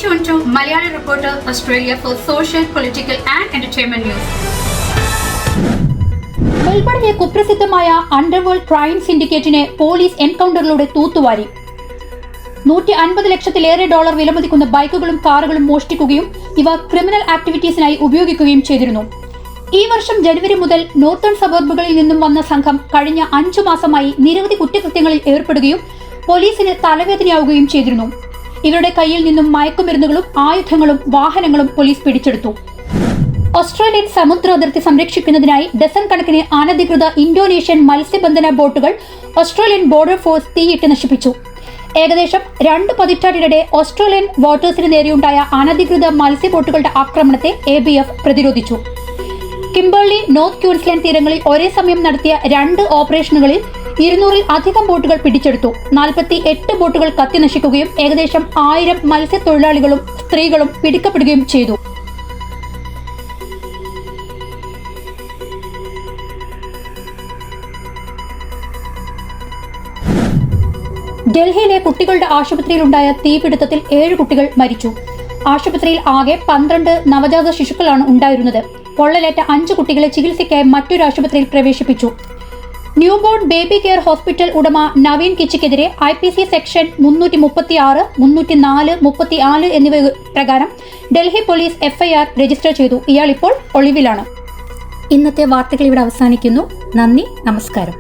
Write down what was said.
tuned to Malayali Reporter Australia for social, political and entertainment news. മെൽബണിലെ കുപ്രസിദ്ധമായ underworld crime സിൻഡിക്കേറ്റിനെ police എൻകൗണ്ടറിലൂടെ തൂത്തുവാരി. 150 ലക്ഷത്തിലേറെ ഡോളർ വിലമതിക്കുന്ന ബൈക്കുകളും കാറുകളും മോഷ്ടിക്കുകയും ഇവ ക്രിമിനൽ ആക്ടിവിറ്റീസിനായി ഉപയോഗിക്കുകയും ചെയ്തിരുന്നു. ഈ വർഷം ജനുവരി മുതൽ നോർത്തേൺ സബർബുകളിൽ നിന്നും വന്ന സംഘം കഴിഞ്ഞ 5 മാസമായി നിരവധി കുറ്റകൃത്യങ്ങളിൽ ഏർപ്പെടുകയും പോലീസിന് തലവേദനയാവുകയും ചെയ്തിരുന്നു. ഇവരുടെ കയ്യിൽ നിന്നും മയക്കുമരുന്നുകളും ആയുധങ്ങളും വാഹനങ്ങളും പോലീസ് പിടിച്ചെടുത്തു. ഓസ്ട്രേലിയൻ സമുദ്ര അതിർത്തി സംരക്ഷിക്കുന്നതിനായി ഡസൻ കണക്കിന് അനധികൃത ഇന്തോനേഷ്യൻ മത്സ്യബന്ധന ബോട്ടുകൾ ഓസ്ട്രേലിയൻ ബോർഡർ ഫോഴ്സ് തീയിട്ട് നശിപ്പിച്ചു. ഏകദേശം 2 പതിറ്റാണ്ടിനിടെ ഓസ്ട്രേലിയൻ വാട്ടേഴ്സിന് നേരെയുണ്ടായ അനധികൃത മത്സ്യബോട്ടുകളുടെ ആക്രമണത്തെ ABF പ്രതിരോധിച്ചു. കിംബർലി, നോർത്ത് ക്യൂൻസ്ലാൻഡ് തീരങ്ങളിൽ ഒരേ സമയം നടത്തിയ 2 ഓപ്പറേഷനുകളിൽ 200-ൽ അധികം ബോട്ടുകൾ പിടിച്ചെടുത്തു. 48 ബോട്ടുകൾ കത്തിനശിക്കുകയും ഏകദേശം 1000 മത്സ്യത്തൊഴിലാളികളും സ്ത്രീകളും പിടിക്കപ്പെടുകയും ചെയ്തു. ഡൽഹിയിലെ കുട്ടികളുടെ ആശുപത്രിയിലുണ്ടായ തീപിടുത്തത്തിൽ 7 കുട്ടികൾ മരിച്ചു. ആശുപത്രിയിൽ ആകെ 12 നവജാത ശിശുക്കളാണ് ഉണ്ടായിരുന്നത്. പൊള്ളലേറ്റ 5 കുട്ടികളെ ചികിത്സയ്ക്കായി മറ്റൊരു ആശുപത്രിയിൽ പ്രവേശിപ്പിച്ചു. ന്യൂബോൺ ബേബി കെയർ ഹോസ്പിറ്റൽ ഉടമ നവീൻ കിച്ചിക്കെതിരെ IPC സെക്ഷൻ 336, 304, 34 എന്നിവ പ്രകാരം ഡൽഹി പോലീസ് FIR രജിസ്റ്റർ ചെയ്തു. ഇയാൾ ഇപ്പോൾ ഒളിവിലാണ്. ഇന്നത്തെ വാർത്തകൾ ഇവിടെ അവസാനിക്കുന്നു. നന്ദി, നമസ്കാരം.